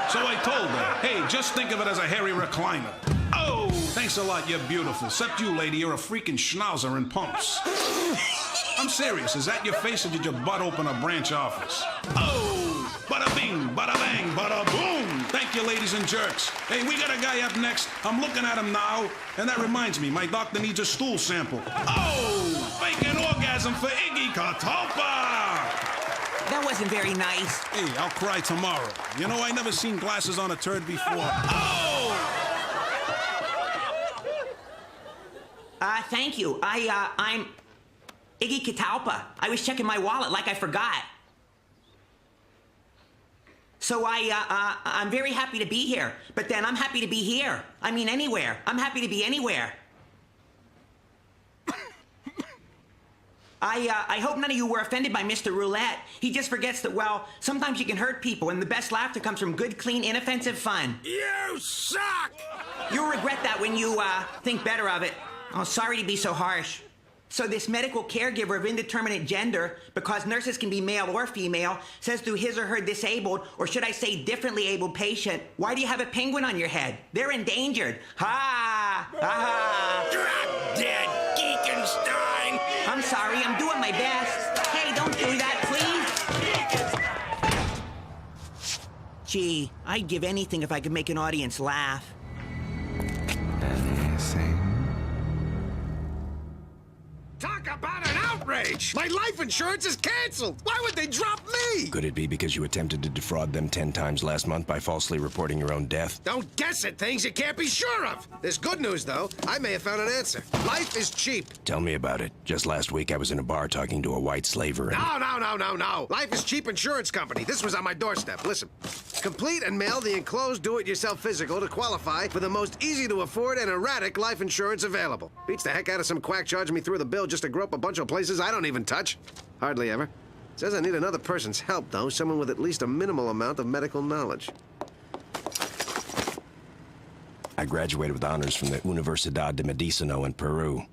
So I told her, hey, just think of it as a hairy recliner. Oh, thanks a lot, you're beautiful. Except you, lady, you're a freaking schnauzer in pumps. I'm serious, is that your face or did your butt open a branch office? Oh, bada bing, bada bang, bada boom. Thank you, ladies and jerks. Hey, we got a guy up next. I'm looking at him now. And that reminds me, my doctor needs a stool sample. Oh, fake an orgasm for Iggy Catalpa. That wasn't very nice. Hey, I'll cry tomorrow. You know, I never seen glasses on a turd before. Oh! Thank you. I'm Iggy Catalpa. I was checking my wallet like I forgot. So I'm very happy to be here. But then I'm happy to be here. I mean, anywhere. I'm happy to be anywhere. I hope none of you were offended by Mr. Roulette. He just forgets that, well, sometimes you can hurt people, and the best laughter comes from good, clean, inoffensive fun. You suck! You'll regret that when you, think better of it. Oh, sorry to be so harsh. So this medical caregiver of indeterminate gender, because nurses can be male or female, says to his or her disabled, or should I say differently abled patient, why do you have a penguin on your head? They're endangered. Ha! Ha! Drop dead, Geekenstein! I'm sorry, I'm doing my best. Hey, don't do that, please. Gee, I'd give anything if I could make an audience laugh. Talk about an outrage! My life insurance is canceled! Why would they drop me? Could it be because you attempted to defraud them 10 times last month by falsely reporting your own death? Don't guess at things you can't be sure of! There's good news, though. I may have found an answer. Life is cheap. Tell me about it. Just last week, I was in a bar talking to a white slaver and... No. Life is Cheap Insurance Company. This was on my doorstep. Listen. Complete and mail the enclosed do-it-yourself physical to qualify for the most easy-to-afford and erratic life insurance available. Beats the heck out of some quack charging me through the bill just to grow up a bunch of places I don't even touch. Hardly ever. Says I need another person's help, though. Someone with at least a minimal amount of medical knowledge. I graduated with honors from the Universidad de Medicino in Peru.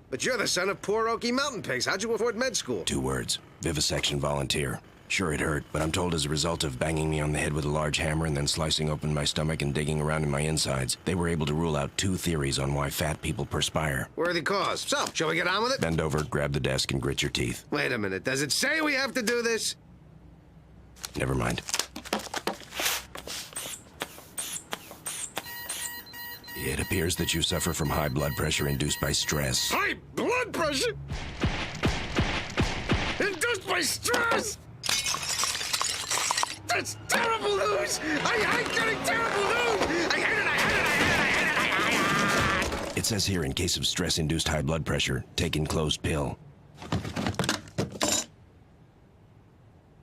But you're the son of poor Okie mountain pigs. How'd you afford med school? 2 words. Vivisection volunteer. Sure, it hurt, but I'm told as a result of banging me on the head with a large hammer and then slicing open my stomach and digging around in my insides, they were able to rule out 2 theories on why fat people perspire. Worthy cause. So, shall we get on with it? Bend over, grab the desk, and grit your teeth. Wait a minute. Does it say we have to do this? Never mind. It appears that you suffer from high blood pressure induced by stress. High blood pressure? Induced by stress? That's terrible news! I hate getting terrible news! I hate it! It says here, in case of stress-induced high blood pressure, take enclosed pill.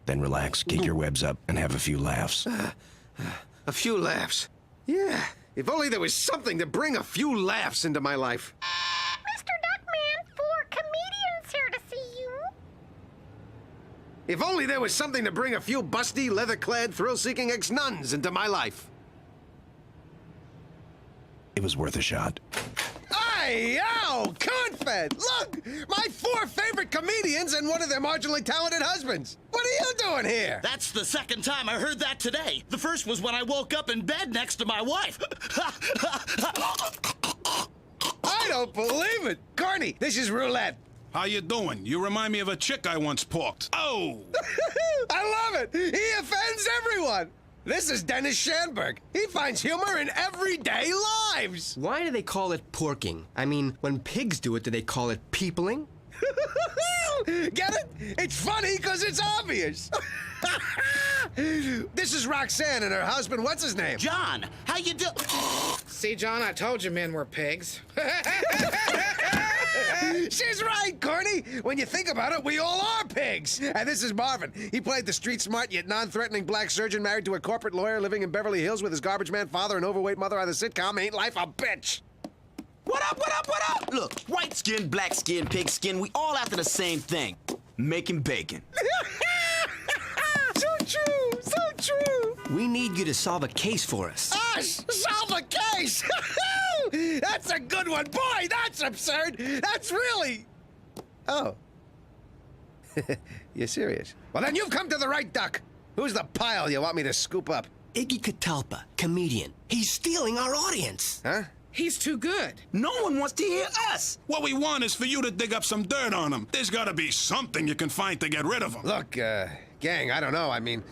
Then relax, kick your webs up, and have a few laughs. A few laughs. Yeah, if only there was something to bring a few laughs into my life. Mr. Duckman, 4 comedians here to see you. If only there was something to bring a few busty, leather-clad, thrill-seeking ex-nuns into my life. It was worth a shot. Hey! Hey, yo, Cornfed! Look! My 4 favorite comedians and one of their marginally talented husbands. What are you doing here? That's the second time I heard that today. The first was when I woke up in bed next to my wife. I don't believe it. Corny, this is roulette. How you doing? You remind me of a chick I once porked. Oh! I love it. He offends everyone. This is Dennis Schanberg. He finds humor in everyday lives. Why do they call it porking? I mean, when pigs do it, do they call it peopling? Get it? It's funny because it's obvious. This is Roxanne and her husband. What's his name? John, how you do? See, John, I told you men were pigs. She's right, Corny. When you think about it, we all are pigs. And this is Marvin. He played the street-smart yet non-threatening black surgeon married to a corporate lawyer living in Beverly Hills with his garbage man father and overweight mother on the sitcom Ain't Life a Bitch? What up, what up, what up? Look, white skin, black skin, pig skin, we all after the same thing. Making bacon. So true, so true. We need you to solve a case for us. Us! Solve a case! That's a good one. Boy, that's absurd. That's really... Oh. You're serious? Well, then you've come to the right duck. Who's the pile you want me to scoop up? Iggy Catalpa, comedian. He's stealing our audience. Huh? He's too good. No one wants to hear us. What we want is for you to dig up some dirt on him. There's gotta be something you can find to get rid of him. Look, gang, I don't know. I mean,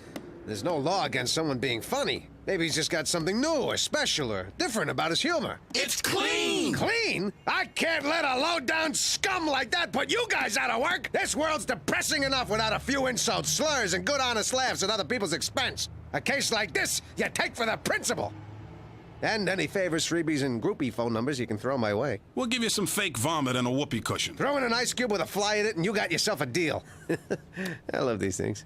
there's no law against someone being funny. Maybe he's just got something new or special or different about his humor. It's clean. Clean? I can't let a low-down scum like that put you guys out of work. This world's depressing enough without a few insults, slurs, and good honest laughs at other people's expense. A case like this, you take for the principal. And any favors, freebies, and groupie phone numbers you can throw my way. We'll give you some fake vomit and a whoopee cushion. Throw in an ice cube with a fly in it, and you got yourself a deal. I love these things.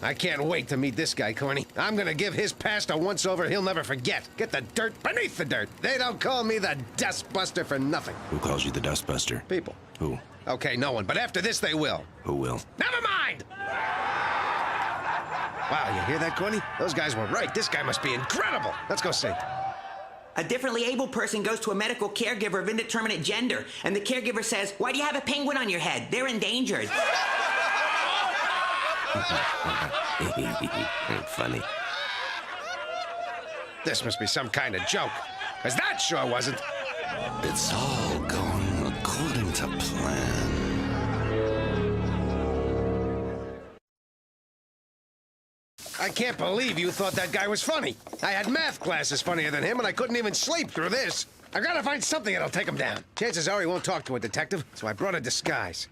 I can't wait to meet this guy, Corny. I'm gonna give his past a once-over he'll never forget. Get the dirt beneath the dirt. They don't call me the Dustbuster for nothing. Who calls you the Dustbuster? People. Who? Okay, no one, but after this they will. Who will? Never mind! Wow, you hear that, Corny? Those guys were right. This guy must be incredible. Let's go see. A differently able person goes to a medical caregiver of indeterminate gender, and the caregiver says, "Why do you have a penguin on your head? They're endangered." Funny. This must be some kind of joke, because that sure wasn't. It's all going according to plan. I can't believe you thought that guy was funny. I had math classes funnier than him, and I couldn't even sleep through this. I gotta find something that'll take him down. Chances are he won't talk to a detective, so I brought a disguise.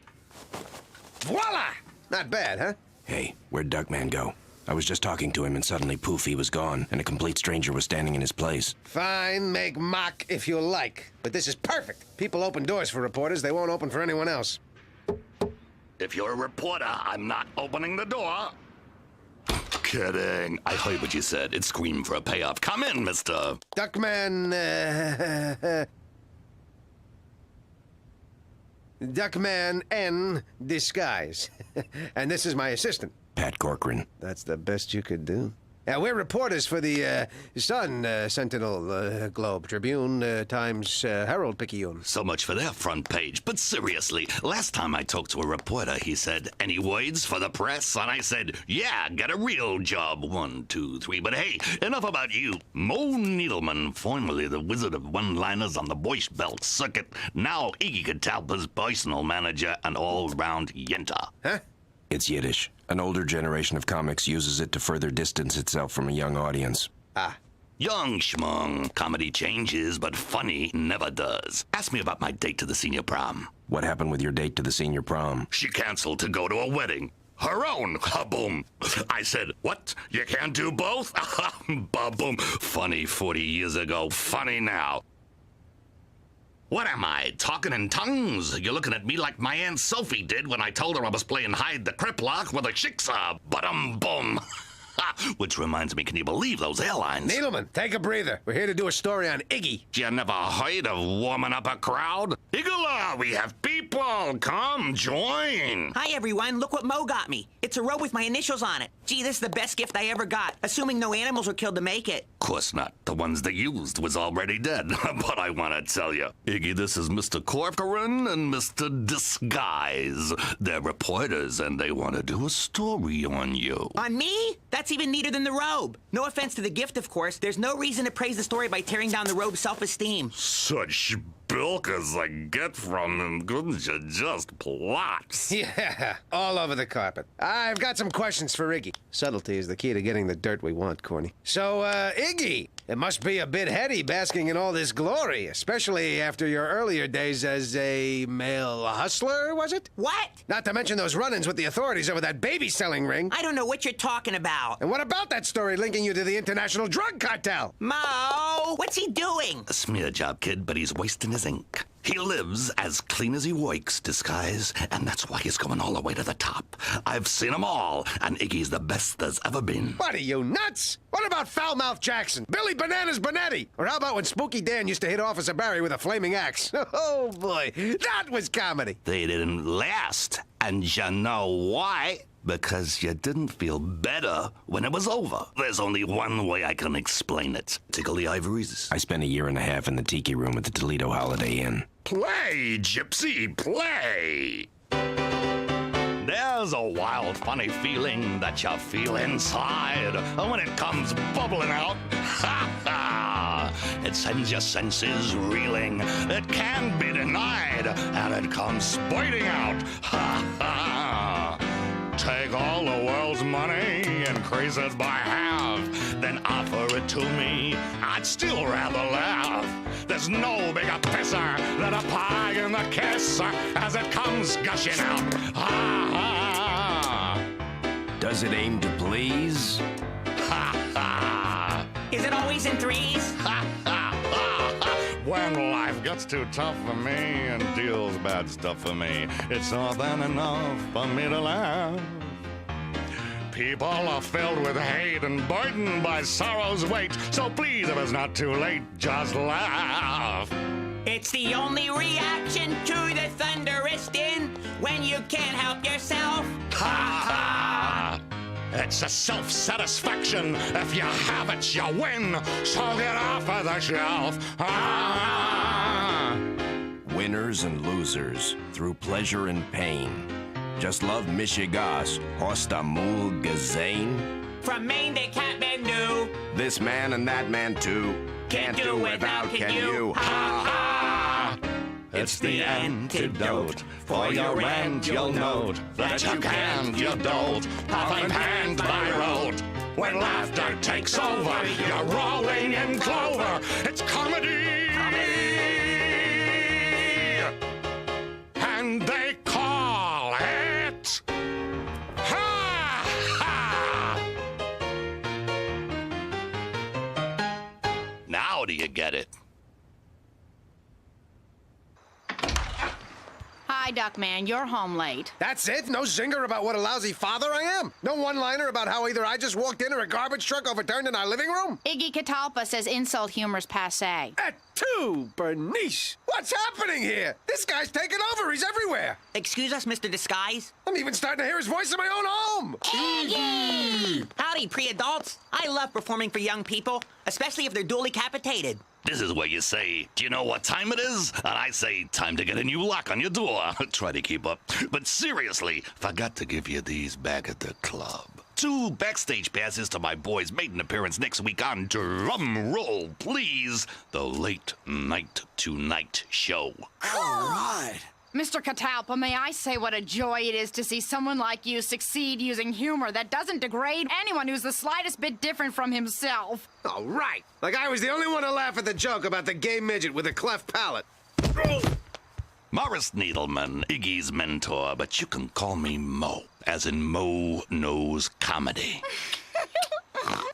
Voila! Not bad, huh? Hey, where'd Duckman go? I was just talking to him and suddenly, poof, he was gone, and a complete stranger was standing in his place. Fine, make mock if you like. But this is perfect. People open doors for reporters, they won't open for anyone else. If you're a reporter, I'm not opening the door. Kidding. I heard what you said. It screamed for a payoff. Come in, mister. Duckman, Duckman N. Disguise. And this is my assistant. Pat Corcoran. That's the best you could do. Yeah, we're reporters for the Sun, Sentinel, Globe, Tribune, Times, Herald, Picayune. So much for their front page. But seriously, last time I talked to a reporter, he said, "Any words for the press?" And I said, "Yeah, get a real job. 1, 2, 3. But hey, enough about you. Mo Needleman, formerly the Wizard of One-Liners on the Borscht Belt Circuit, now Iggy Catalpa's personal manager and all-round yenta." Huh? It's Yiddish. An older generation of comics uses it to further distance itself from a young audience. Ah. Young schmung. Comedy changes, but funny never does. Ask me about my date to the senior prom. What happened with your date to the senior prom? She canceled to go to a wedding. Her own. Boom. I said, "What? You can't do both?" Boom. Funny 40 years ago. Funny now. What am I, talking in tongues? You're looking at me like my Aunt Sophie did when I told her I was playing hide the Criplock with a jigsaw. Boom. Which reminds me, can you believe those airlines? Needleman, take a breather. We're here to do a story on Iggy. You never heard of warming up a crowd? Igala, we have beep people, come join. Hi, everyone. Look what Mo got me. It's a robe with my initials on it. Gee, this is the best gift I ever got, assuming no animals were killed to make it. Of course not. The ones they used was already dead. But I want to tell you, Iggy, this is Mr. Corcoran and Mr. Disguise. They're reporters, and they want to do a story on you. On me? That's even neater than the robe. No offense to the gift, of course. There's no reason to praise the story by tearing down the robe's self-esteem. Such bilk as I get from him, couldn't you just plot? Yeah, all over the carpet. I've got some questions for Iggy. Subtlety is the key to getting the dirt we want, Corny. So, Iggy, it must be a bit heady basking in all this glory, especially after your earlier days as a male hustler, was it? What? Not to mention those run-ins with the authorities over that baby-selling ring. I don't know what you're talking about. And what about that story linking you to the international drug cartel? Mo, what's he doing? A smear job, kid, but he's wasting his ink. He lives as clean as he works, Disguise, and that's why he's going all the way to the top. I've seen them all, and Iggy's the best there's ever been. What are you, nuts? What about Foulmouth Jackson, Billy Bananas Bonetti? Or how about when Spooky Dan used to hit Officer Barry with a flaming axe? Oh, boy, that was comedy. They didn't last, and you know why? Because you didn't feel better when it was over. There's only one way I can explain it. Tickle the ivories. I spent a year and a half in the tiki room at the Toledo Holiday Inn. Play, Gypsy, play! There's a wild, funny feeling that you feel inside. And when it comes bubbling out, ha ha! It sends your senses reeling. It can't be denied, and it comes spurting out, ha ha! Take all the world's money, increase it by half, then offer it to me. I'd still rather laugh. There's no bigger pisser than a pie in the kiss as it comes gushing out. Ha ha! Does it aim to please? Ha ha! Is it always in threes? Ha ha ha! When life gets too tough for me and deals bad stuff for me, it's more than enough for me to laugh. People are filled with hate and burdened by sorrow's weight, so please, if it's not too late, just laugh. It's the only reaction to the thunderous din when you can't help yourself. Ha ha! It's a self-satisfaction. If you have it, you win. So get off of the shelf. Ha! Winners and losers, through pleasure and pain. Just love Michigas, Hosta Mul Gesehen. From Maine to Kathmandu. This man and that man too. Can't do without, can you? Ha ha! It's the antidote. For your end, you'll note that you can't, you don't. Puff and pant by rote. When laughter takes over, you're rolling in clover. It's comedy. And they call it ha ha. Now do you get it? Hi, Duckman. You're home late. That's it? No zinger about what a lousy father I am? No one-liner about how either I just walked in or a garbage truck overturned in our living room? Iggy Catalpa says insult humor's passé. At two, Bernice! What's happening here? This guy's taking over. He's everywhere. Excuse us, Mr. Disguise. I'm even starting to hear his voice in my own home. Iggy! Howdy, pre-adults. I love performing for young people, especially if they're duly capitated. This is where you say, do you know what time it is? And I say, time to get a new lock on your door. Try to keep up. But seriously, forgot to give you these back at the club. 2 backstage passes to my boy's maiden appearance next week on Drum Roll, Please, the Late Night Tonight Show. All right. Mr. Catalpa, may I say what a joy it is to see someone like you succeed using humor that doesn't degrade anyone who's the slightest bit different from himself. All right. Like I was the only one to laugh at the joke about the gay midget with a cleft palate. Morris Needleman, Iggy's mentor, but you can call me Mo, as in Mo Knows Comedy.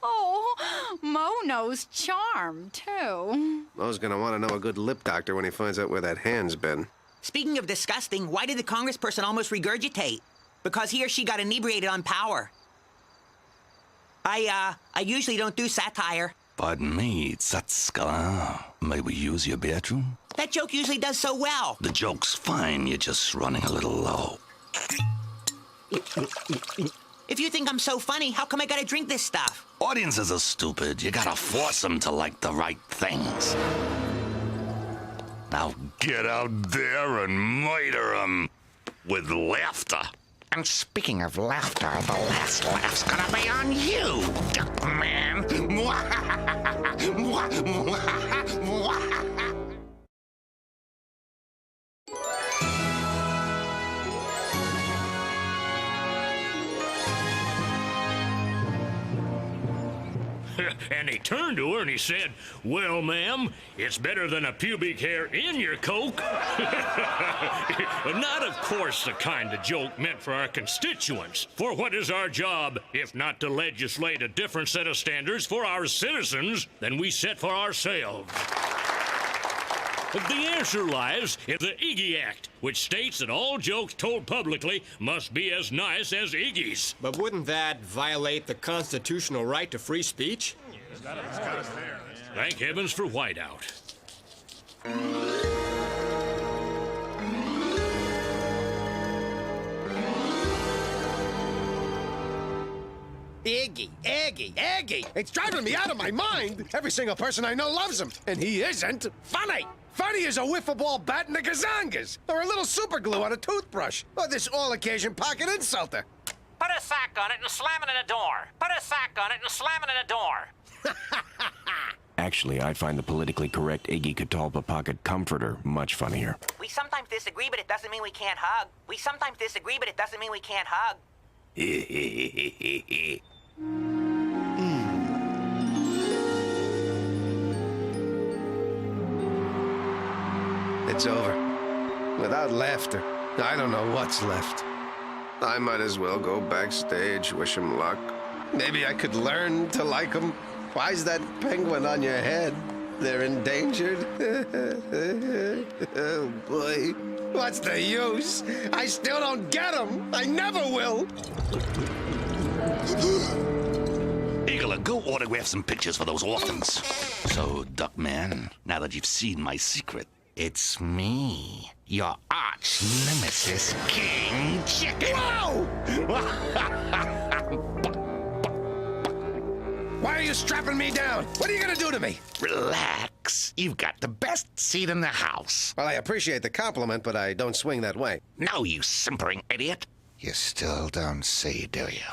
Oh, Mo knows charm, too. Mo's gonna want to know a good lip doctor when he finds out where that hand's been. Speaking of disgusting, why did the congressperson almost regurgitate? Because he or she got inebriated on power. I usually don't do satire. Pardon me, Tsatskala. May we use your bathroom? That joke usually does so well. The joke's fine, you're just running a little low. If you think I'm so funny, how come I gotta drink this stuff? Audiences are stupid. You gotta force them to like the right things. Now get out there and murder them with laughter. And speaking of laughter, the last laugh's gonna be on you, Duckman. And he turned to her and he said, "Well, ma'am, it's better than a pubic hair in your Coke." Not, of course, the kind of joke meant for our constituents. For what is our job, if not to legislate a different set of standards for our citizens than we set for ourselves? The answer lies in the Iggy Act, which states that all jokes told publicly must be as nice as Iggy's. But wouldn't that violate the constitutional right to free speech? Thank heavens for whiteout. Iggy! It's driving me out of my mind! Every single person I know loves him, and he isn't funny! Funny as a wiffle ball bat in the gazongas, or a little super glue on a toothbrush, or this all-occasion pocket insulter. Put a sack on it and slam it in a door. Put a sack on it and slam it in a door. Actually, I find the politically correct Iggy Catalpa Pocket Comforter much funnier. We sometimes disagree, but it doesn't mean we can't hug. We sometimes disagree, but it doesn't mean we can't hug. It's over. Without laughter, I don't know what's left. I might as well go backstage, wish him luck. Maybe I could learn to like him. Why's that penguin on your head? They're endangered? Oh, boy. What's the use? I still don't get him. I never will. Eagler, go autograph some pictures for those orphans. So, Duckman, now that you've seen my secret, it's me, your arch nemesis, King Chicken. Whoa! Why are you strapping me down? What are you gonna do to me? Relax. You've got the best seat in the house. Well, I appreciate the compliment, but I don't swing that way. No, you simpering idiot. You still don't see, do you?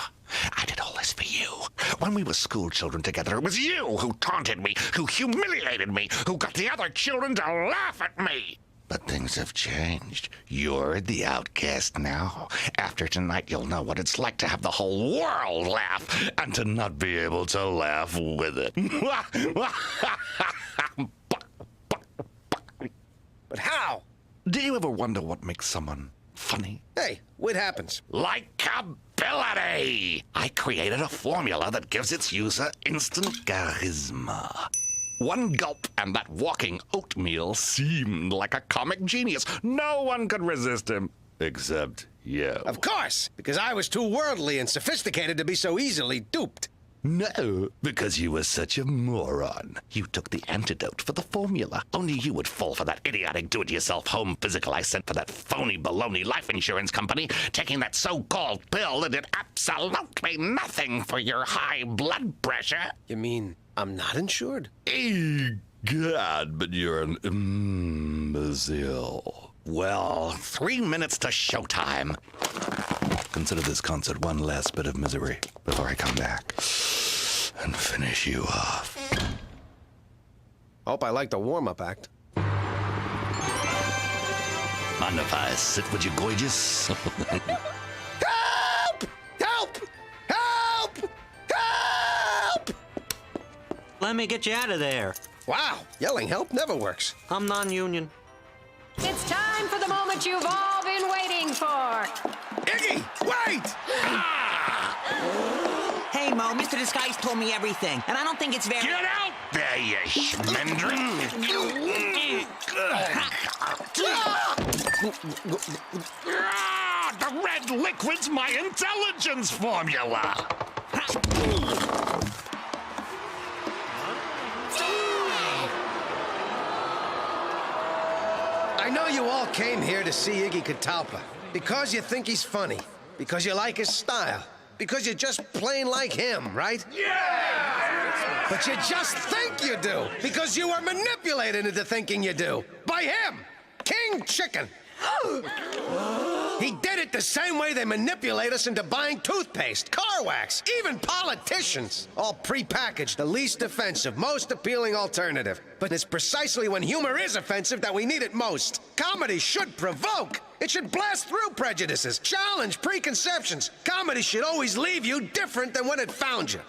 I did all this for you. When we were school children together, it was you who taunted me, who humiliated me, who got the other children to laugh at me. But things have changed. You're the outcast now. After tonight, you'll know what it's like to have the whole world laugh and to not be able to laugh with it. But how? Do you ever wonder what makes someone funny? Hey, what happens? Likeability! I created a formula that gives its user instant charisma. One gulp, and that walking oatmeal seemed like a comic genius. No one could resist him, except you. Of course, because I was too worldly and sophisticated to be so easily duped. No, because you were such a moron. You took the antidote for the formula. Only you would fall for that idiotic do-it-yourself home physical I sent for that phony baloney life insurance company. Taking that so-called pill that did absolutely nothing for your high blood pressure. You mean I'm not insured? God, but you're an imbecile. Well, 3 minutes to showtime. Consider this concert one last bit of misery before I come back and finish you off. Hope I like the warm-up act. Mind if I sit with you, gorgeous? Help! Help! Help! Help! Let me get you out of there. Wow, yelling help never works. I'm non-union. It's time for the moment you've all been waiting for. Iggy, wait! Hey, Mo, Mr. Disguise told me everything, and I don't think it's very... Get out there, you schmendrin! The red liquid's my intelligence formula! I know you all came here to see Iggy Catalpa because you think he's funny, because you like his style, because you just plain like him, right? Yeah! But you just think you do, because you were manipulated into thinking you do. By him, King Chicken. He did it the same way they manipulate us into buying toothpaste, car wax, even politicians. All prepackaged, the least offensive, most appealing alternative. But it's precisely when humor is offensive that we need it most. Comedy should provoke. It should blast through prejudices, challenge preconceptions. Comedy should always leave you different than when it found you.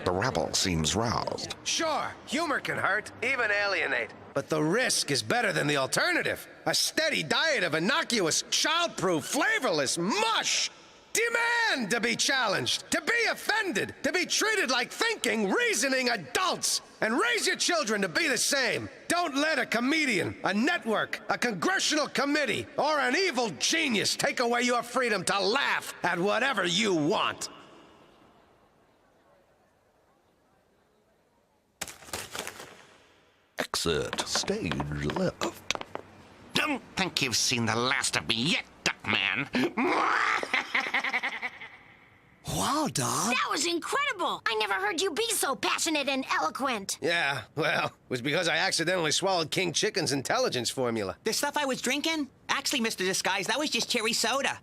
The rebel seems roused. Sure, humor can hurt, even alienate. But the risk is better than the alternative. A steady diet of innocuous, childproof, flavorless mush. Demand to be challenged, to be offended, to be treated like thinking, reasoning adults. And raise your children to be the same. Don't let a comedian, a network, a congressional committee, or an evil genius take away your freedom to laugh at whatever you want. Exit stage left. Don't think you've seen the last of me yet, Duckman. Wow, Doc. That was incredible. I never heard you be so passionate and eloquent. Yeah, well, it was because I accidentally swallowed King Chicken's intelligence formula. The stuff I was drinking? Actually, Mr. Disguise, that was just cherry soda.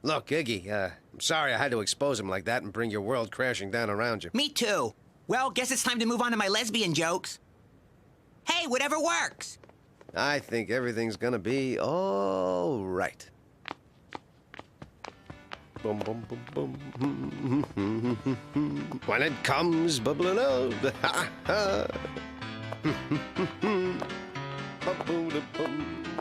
Look, Iggy, I'm sorry I had to expose him like that and bring your world crashing down around you. Me too. Well, guess it's time to move on to my lesbian jokes. Hey, whatever works. I think everything's gonna be all right. Boom, boom, boom, boom. When it comes bubbling out, ha ha. Ba-boom-da-boom.